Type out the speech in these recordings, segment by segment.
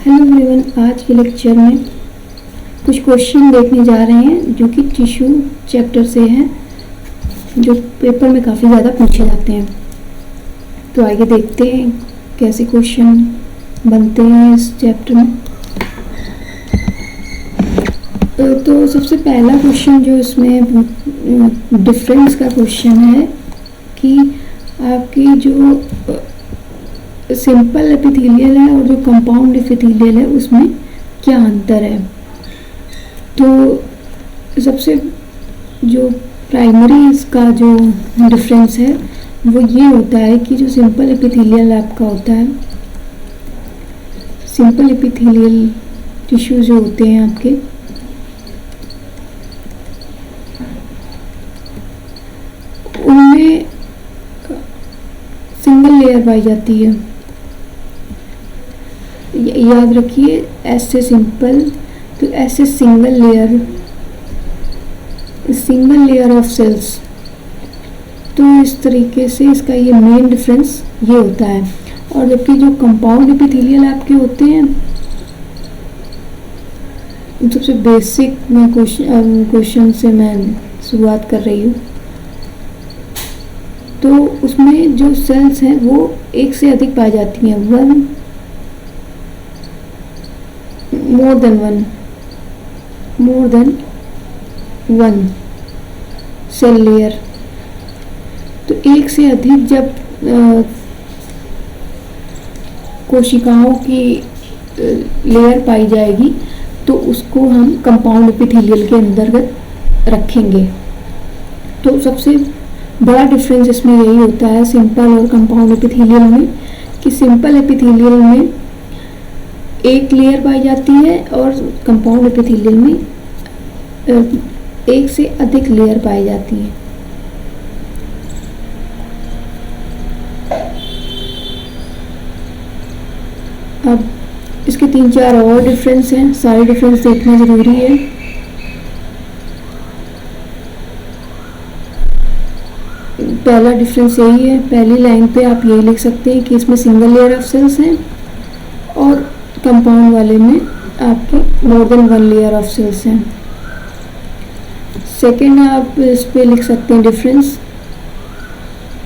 Hello everyone, आज के lecture में कुछ क्वेश्चन देखने जा रहे हैं जो कि टिश्यू चैप्टर से हैं, जो पेपर में काफ़ी ज़्यादा पूछे जाते हैं। तो आइए देखते हैं कैसे क्वेश्चन बनते हैं इस चैप्टर में। तो सबसे पहला क्वेश्चन जो इसमें डिफरेंस का क्वेश्चन है कि आपकी जो सिंपल एपिथेलियल है और जो कंपाउंड एपिथेलियल है उसमें क्या अंतर है। तो सबसे जो प्राइमरी इसका जो डिफरेंस है वो ये होता है कि जो सिंपल एपिथेलियल आपका होता है, सिंपल एपिथेलियल टिश्यू जो होते हैं आपके, उनमें सिंगल लेयर पाई जाती है। याद रखिए, ऐसे सिंपल तो ऐसे सिंगल लेयर ऑफ सेल्स। तो इस तरीके से इसका ये मेन डिफरेंस ये होता है। और जबकि जो कंपाउंड एपिथेलियल आपके होते हैं, सबसे बेसिक में क्वेश्चन से मैं शुरुआत कर रही हूँ। तो उसमें जो सेल्स हैं वो एक से अधिक पाई जाती हैं, more than one cell layer. तो एक से अधिक जब कोशिकाओं की लेयर पाई जाएगी तो उसको हम कंपाउंड एपिथेलियल के अंतर्गत रखेंगे। तो सबसे बड़ा डिफरेंस इसमें यही होता है सिंपल और कंपाउंड एपिथेलियल में, कि सिंपल एपिथेलियल में एक लेयर पाई जाती है और कंपाउंड एपिथेलियल में एक से अधिक लेयर पाई जाती है। अब इसके 3-4 और डिफरेंस हैं, सारे डिफरेंस देखना ज़रूरी है। पहला डिफरेंस यही है, पहली लाइन पे आप यही लिख सकते हैं कि इसमें सिंगल लेयर ऑफ सेल्स हैं और कंपाउंड वाले में आपके more than one layer of cells हैं। सेकेंड आप इस पे लिख सकते हैं डिफरेंस,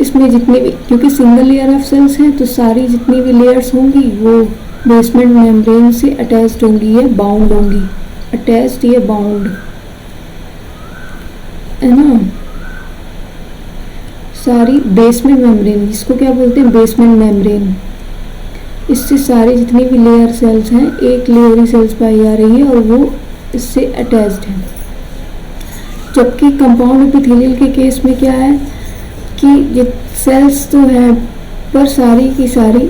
इसमें जितने भी, क्योंकि सिंगल लेयर ऑफ सेल्स हैं तो सारी जितनी भी लेयर्स होंगी वो बेसमेंट मेम्ब्रेन से अटैच्ड होंगी या बाउंड होंगी। अटैच्ड या बाउंड है ना, सारी बेसमेंट मेम्ब्रेन, जिसको क्या बोलते हैं बेसमेंट मेम्ब्रेन, इससे सारी जितनी भी लेयर सेल्स हैं, एक लेयरी सेल्स पाई जा रही है और वो इससे अटैच्ड है। जबकि कंपाउंड एपिथेलियल के केस में क्या है कि ये सेल्स तो हैं पर सारी की सारी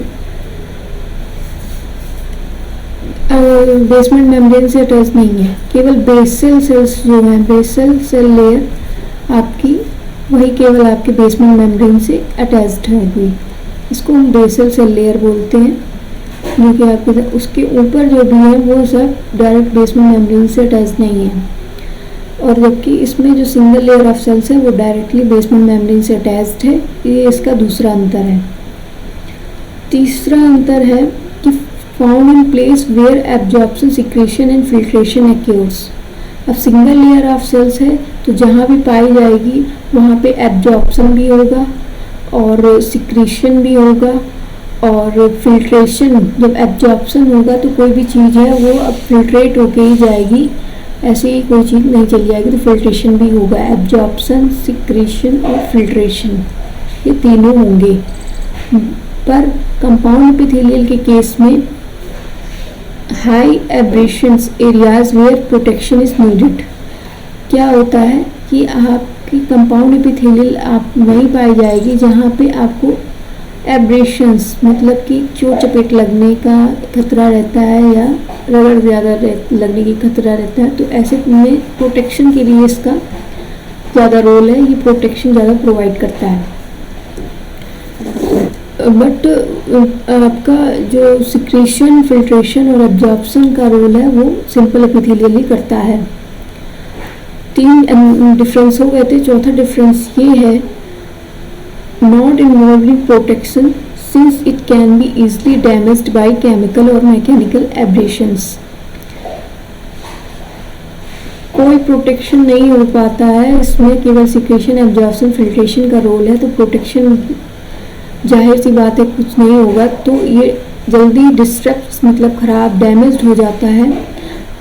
बेसमेंट मेम्ब्रेन से अटैच नहीं है। केवल बेसल सेल्स जो हैं, बेसल सेल लेयर आपकी, वही केवल आपके बेसमेंट मेम्ब्रेन से अटैच्ड होगी। इसको हम बेसल सेल लेयर बोलते हैं, जो कि आपके उसके ऊपर जो भी है वो सब डायरेक्ट बेसमेंट मेम्ब्रेन से अटैच नहीं है। और जबकि इसमें जो सिंगल लेयर ऑफ सेल्स है वो डायरेक्टली बेसमेंट मेम्ब्रेन से अटैच्ड है। ये इसका दूसरा अंतर है। तीसरा अंतर है कि found in place where absorption, secretion and filtration occurs. अब सिंगल लेयर ऑफ सेल्स है तो जहाँ भी पाई जाएगी वहाँ पे एब्जॉर्प्शन भी होगा और सिक्रेशन भी होगा और फिल्ट्रेशन। जब एब्जॉर्प्शन होगा तो कोई भी चीज़ है वो अब फिल्ट्रेट होके ही जाएगी, ऐसे ही कोई चीज़ नहीं चली जाएगी, तो फिल्ट्रेशन भी होगा। एब्जॉर्प्शन, सिक्रेशन और फिल्ट्रेशन ये तीनों होंगे। पर कंपाउंड एपिथेलियल के केस में high abrasions areas where protection is needed. क्या होता है कि आपकी कंपाउंड एपिथेलियल आप वहीं पाई जाएगी जहाँ पे आपको एब्रेशंस, मतलब कि चोट चपेट लगने का खतरा रहता है या रगड़ ज़्यादा लगने की खतरा रहता है। तो ऐसे में प्रोटेक्शन के लिए इसका ज़्यादा रोल है, ये प्रोटेक्शन ज़्यादा प्रोवाइड करता है। बट आपका जो सिक्रेशन, फिल्ट्रेशन और एब्जॉर्प्शन का रोल है वो सिंपल एपिथेलियल ही करता है। 3 डिफरेंस हो गए थे। चौथा डिफरेंस ये है, not involve in protection, since it can be easily damaged by chemical or mechanical abrasions. कोई प्रोटेक्शन नहीं हो पाता है इसमें, केवल सिक्रेशन, एब्जॉर्प्शन, फिल्ट्रेशन का रोल है, तो प्रोटेक्शन जाहिर सी बात है कुछ नहीं होगा, तो ये जल्दी डिस्ट्रक्ट मतलब ख़राब डैमेज हो जाता है।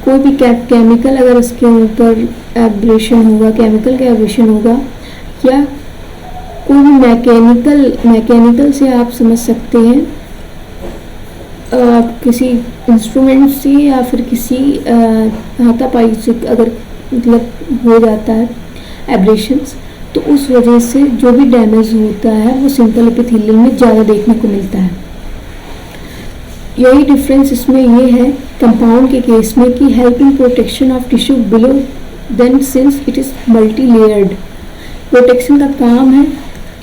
कोई भी केमिकल अगर इसके ऊपर एब्रेशन होगा, केमिकल का एब्रेशन होगा, या कोई भी मैकेनिकल से आप समझ सकते हैं किसी इंस्ट्रूमेंट से या फिर किसी हाथापाई से अगर मतलब हो जाता है एब्रेशंस, तो उस वजह से जो भी डैमेज होता है वो सिंपल एपिथेलियल में ज़्यादा देखने को मिलता है। यही डिफरेंस इसमें ये है कंपाउंड के केस में कि helping protection of tissue below then since it is multi layered, protection का काम है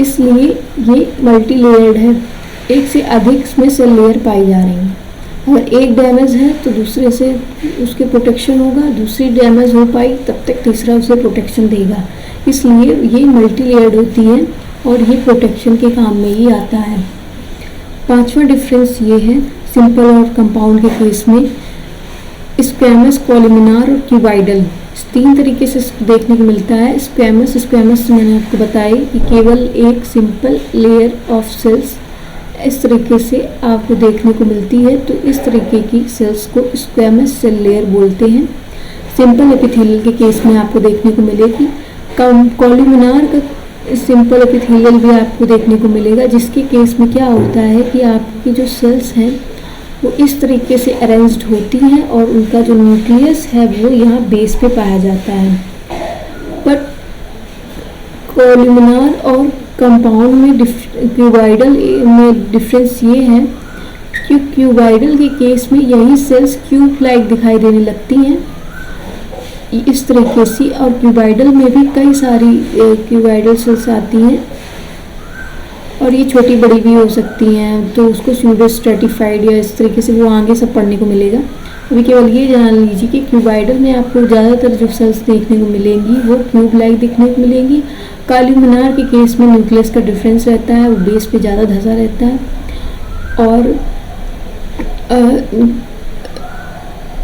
इसलिए ये मल्टी लेयर्ड है, एक से अधिक इसमें सेल लेयर पाई जा रही हैं। अगर एक डैमेज है तो दूसरे से उसके प्रोटेक्शन होगा, दूसरी डैमेज हो पाई तब तक तीसरा उसे प्रोटेक्शन देगा, इसलिए ये मल्टी लेयर्ड होती है और ये प्रोटेक्शन के काम में ही आता है। पांचवा डिफरेंस ये है सिंपल और कंपाउंड के केस में स्क्वैमस, कॉलमिनार और क्यूबाइडल, तीन तरीके से देखने को मिलता है। स्क्वैमस मैंने आपको बताया कि केवल एक सिंपल लेयर ऑफ सेल्स इस तरीके से आपको देखने को मिलती है, तो इस तरीके की सेल्स को स्क्वैमस सेल लेयर बोलते हैं। सिंपल एपिथेलियल के केस में आपको देखने को मिलेगी। कॉलमिनार का सिंपल एपिथेलियल भी आपको देखने को मिलेगा, जिसके केस में क्या होता है कि आपकी जो सेल्स हैं वो इस तरीके से अरेंज्ड होती हैं और उनका जो न्यूक्लियस है वो यहाँ बेस पे पाया जाता है। बट कॉलमिनार और कंपाउंड में क्यूबाइडल में डिफरेंस ये है कि क्यूबाइडल के केस में यही सेल्स क्यूब लाइक दिखाई देने लगती हैं इस तरीके से, और क्यूबाइडल में भी कई सारी क्यूबाइडल सेल्स आती हैं और ये छोटी बड़ी भी हो सकती हैं, तो उसको स्यूडो स्ट्रेटिफाइड या इस तरीके से वो आगे सब पढ़ने को मिलेगा। अभी केवल ये जान लीजिए कि क्यूबाइडल में आपको ज़्यादातर जो सेल्स देखने को मिलेंगी वो क्यूब लाइक दिखने को मिलेंगी। कॉलमिनार के केस में न्यूक्लियस का डिफरेंस रहता है, वो बेस पे ज़्यादा धंसा रहता है, और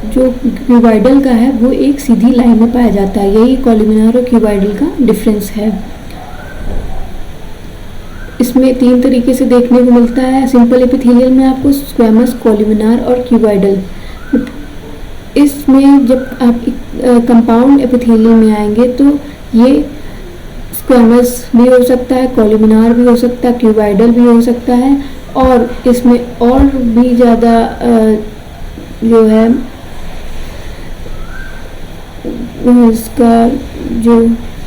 जो क्यूबाइडल का है वो एक सीधी लाइन में पाया जाता है। यही कॉलमिनार और क्यूबाइडल का डिफरेंस है। इसमें तीन तरीके से देखने को मिलता है। सिंपल एपिथेलियल में आपको स्क्वैमस, कॉलमिनार और क्यूबाइडल। इसमें जब आप कंपाउंड एपिथेलियल में आएंगे तो ये स्क्वैमस भी हो सकता है, कॉलमिनार भी हो सकता है, क्यूबाइडल भी हो सकता है, और इसमें और भी ज़्यादा जो है इसका जो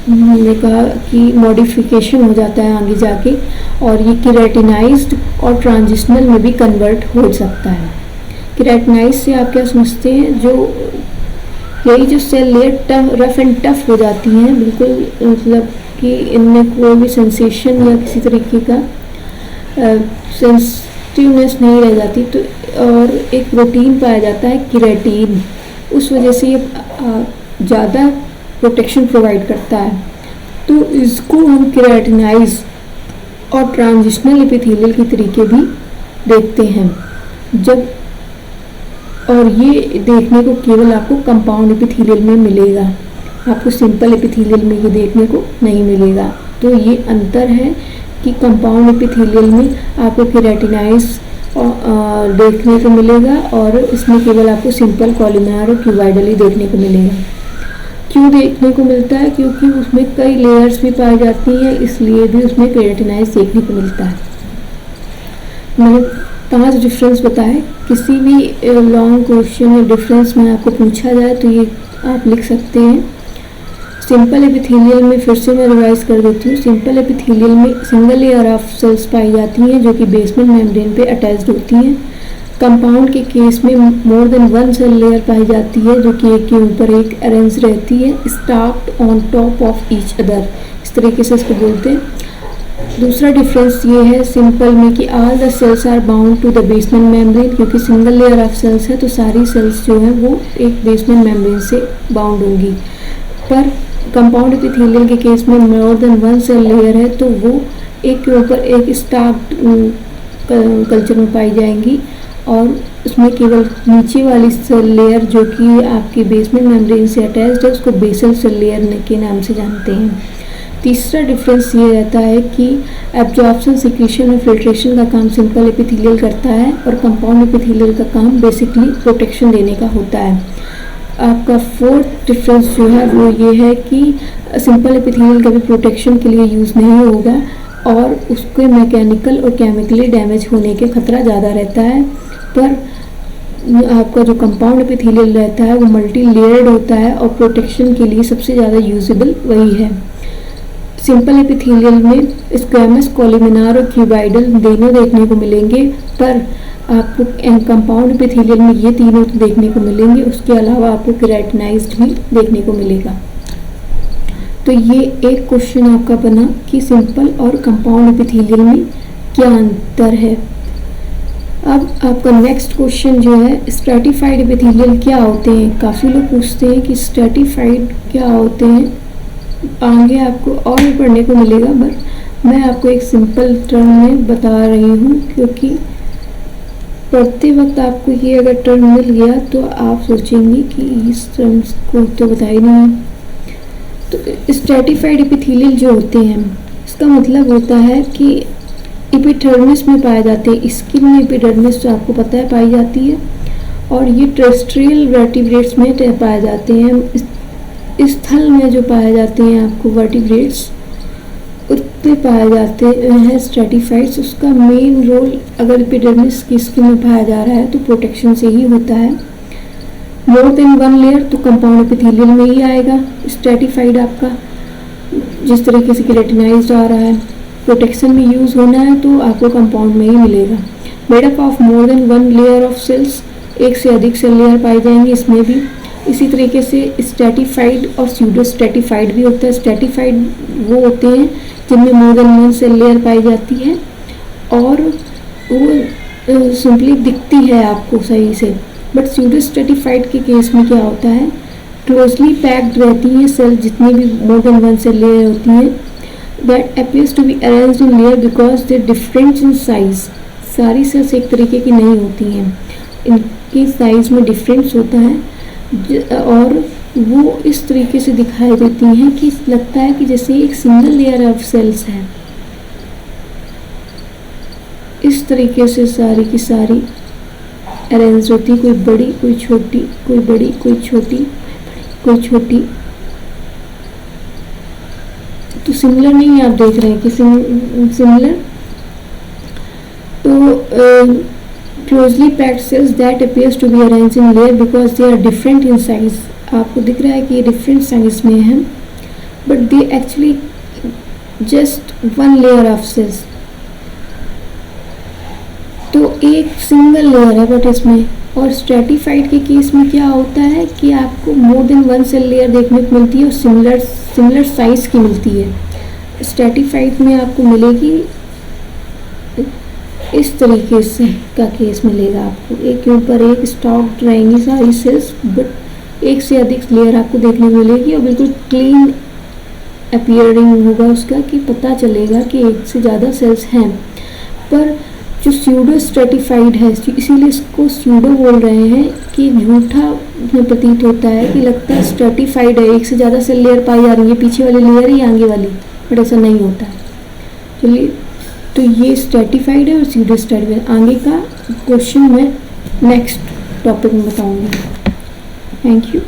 हमने कहा कि मॉडिफिकेशन हो जाता है आगे जाके, और ये केराटिनाइज्ड और ट्रांजिशनल में भी कन्वर्ट हो सकता है। केराटिनाइज से आप क्या समझते हैं, जो यही जो cell layer rough and tough हो जाती हैं, बिल्कुल मतलब कि इनमें कोई भी सेंसेशन या किसी तरीके का सेंसिटिवनेस नहीं रह जाती, तो और एक प्रोटीन पाया जाता है केराटिन, उस वजह से ये ज़्यादा प्रोटेक्शन प्रोवाइड करता है। तो इसको हम केराटिनाइज और ट्रांजिशनल एपिथेलियल के तरीके भी देखते हैं जब, और ये देखने को केवल आपको कंपाउंड एपिथेलियल में मिलेगा, आपको सिंपल एपिथेलियल में ये देखने को नहीं मिलेगा। तो ये अंतर है कि कंपाउंड एपिथेलियल में आपको केराटिनाइज देखने को मिलेगा और इसमें केवल आपको सिंपल, कॉलमिनार और क्यूबाइडल ही देखने को मिलेगा। क्यों देखने को मिलता है? क्योंकि उसमें कई लेयर्स भी पाई जाती हैं, इसलिए भी उसमें केराटिनाइज देखने को मिलता है। मैंने 5 डिफरेंस बताए। किसी भी लॉन्ग क्वेश्चन या डिफरेंस में आपको पूछा जाए तो ये आप लिख सकते हैं। सिंपल एपिथेलियल में फिर से मैं रिवाइज कर देती हूँ। सिंपल एपिथेलियल में सिंगल लेयर ऑफ सेल्स पाई जाती हैं जो कि बेसमेंट मेम्ब्रेन पे अटैच्ड होती हैं। कंपाउंड के केस में मोर देन 1 सेल लेयर पाई जाती है जो कि एक के ऊपर एक अरेंज रहती है, stacked on top of each other, इस तरीके से इसको बोलते हैं। दूसरा डिफरेंस ये है सिंपल में कि all the cells are bound to the basement membrane, क्योंकि सिंगल लेयर ऑफ सेल्स है तो सारी सेल्स जो है वो एक बेसमेंट मेम्ब्रेन से बाउंड होंगी। पर कंपाउंड एपिथेलियल के केस में मोर देन 1 सेल लेयर है तो वो एक के ऊपर एक स्टैक्ड कल्चर में पाई जाएंगी और उसमें केवल नीचे वाली सेल लेयर जो कि आपकी बेसमेंट मेम्ब्रेन से अटैच्ड है उसको बेसल सेल लेयर के नाम से जानते हैं। तीसरा डिफरेंस ये रहता है कि एब्जॉर्प्शन, सिक्रीशन और फिल्ट्रेशन का काम सिंपल एपिथेलियल करता है और कंपाउंड एपिथेलियल का काम बेसिकली प्रोटेक्शन देने का होता है। आपका फोर्थ डिफरेंस जो है वो ये है कि सिंपल एपिथेलियल कभी प्रोटेक्शन के लिए यूज़ नहीं होगा और उसके मैकेनिकल और केमिकली डैमेज होने के खतरा ज़्यादा रहता है, पर आपका जो कंपाउंड एपिथेलियल रहता है वो मल्टी लेयर्ड होता है और प्रोटेक्शन के लिए सबसे ज़्यादा यूजेबल वही है। सिंपल एपिथेलियल में स्क्वैमस, कॉलमिनार और क्यूबाइडल दोनों देखने को मिलेंगे, पर आपको कंपाउंड एपिथेलियल में ये तीनों तो देखने को मिलेंगे, उसके अलावा आपको केराटिनाइज्ड भी देखने को मिलेगा। तो ये एक क्वेश्चन आपका बना कि सिंपल और कंपाउंड एपिथेलियल में क्या अंतर है। अब आपका नेक्स्ट क्वेश्चन जो है स्ट्रैटिफाइड एपिथेलियल क्या होते हैं। काफ़ी लोग पूछते हैं कि स्ट्रैटिफाइड क्या होते हैं, आगे आपको और भी पढ़ने को मिलेगा, बट मैं आपको एक सिंपल टर्म में बता रही हूँ क्योंकि पढ़ते वक्त आपको ये अगर टर्म मिल गया तो आप सोचेंगे कि इस टर्म्स को तो बता ही नहीं। तो स्ट्रैटिफाइड एपिथेलियल जो होते हैं इसका मतलब होता है कि एपिडर्मिस में पाए जाते हैं। स्किन में एपिडर्मिस जो आपको पता है पाई जाती है और ये टेरेस्ट्रियल वर्टिब्रेट्स में पाए जाते हैं। स्थल में जो पाए जाते हैं आपको वर्टिब्रेट्स उसमें पाए जाते हैं स्ट्रैटिफाइड्स। उसका मेन रोल अगर एपिडर्मिस की स्किन में पाया जा रहा है तो प्रोटेक्शन से ही होता है। मोर देन वन लेयर तो कंपाउंड एपिथेलियल में ही आएगा। स्ट्रैटिफाइड आपका जिस तरीके से केराटिनाइज्ड आ रहा है प्रोटेक्शन में यूज़ होना है तो आपको कंपाउंड में ही मिलेगा। Made up of more than one layer of cells, एक से अधिक सेल लेयर पाई जाएंगे इसमें भी। इसी तरीके से स्ट्रैटिफाइड और स्यूडो स्ट्रैटिफाइड भी होता है। स्ट्रैटिफाइड वो होते हैं जिनमें more than one cell layer पाई जाती है और वो सिंपली दिखती है आपको सही से। बट स्यूडो स्ट्रैटिफाइड के केस में क्या होता है, क्लोजली पैक्ड रहती हैं सेल, जितनी भी more than one cell layer होती हैं, that appears to be arranged in layer because they different in size. सारी सेल्स एक तरीके की नहीं होती हैं, इनकी साइज में डिफरेंस होता है और वो इस तरीके से दिखाई देती हैं कि लगता है कि जैसे एक सिंगल लेयर ऑफ सेल्स है। इस तरीके से सारी की सारी अरेंज होती, कोई बड़ी कोई छोटी, कोई बड़ी कोई छोटी, कोई छोटी। तो सिमिलर नहीं आप देख रहे हैं कि सिमिलर तो closely packed cells that appears to be arranged in layer because they are different in size. आपको दिख रहा है कि ये डिफरेंट साइज में है but they actually just one layer of cells. तो एक सिंगल लेयर है बट इसमें। और स्ट्रैटिफाइड के केस में क्या होता है कि आपको more than one cell layer देखने को मिलती है और सिमिलर साइज की मिलती है। स्ट्रैटिफाइड में आपको मिलेगी इस तरीके से का केस मिलेगा आपको, एक के ऊपर एक स्टॉक्ड रहेंगी सारी सेल्स बट एक से अधिक लेयर आपको देखने को मिलेगी और बिल्कुल क्लीन अपीयरिंग होगा उसका कि पता चलेगा कि एक से ज़्यादा सेल्स हैं। पर जो स्यूडो स्ट्रैटिफाइड है इसीलिए इसको स्यूडो बोल रहे हैं कि झूठा प्रतीत होता है कि लगता है स्ट्रैटिफाइड है, एक से ज़्यादा सेल लेयर पाई जा रही है, पीछे वाली लेयर है या आगे वाली, बट ऐसा नहीं होता है। चलिए तो ये स्ट्रैटिफाइड है और स्यूडो स्ट्रैटिफाइड। आगे का क्वेश्चन मैं नेक्स्ट टॉपिक में बताऊंगी। Thank you.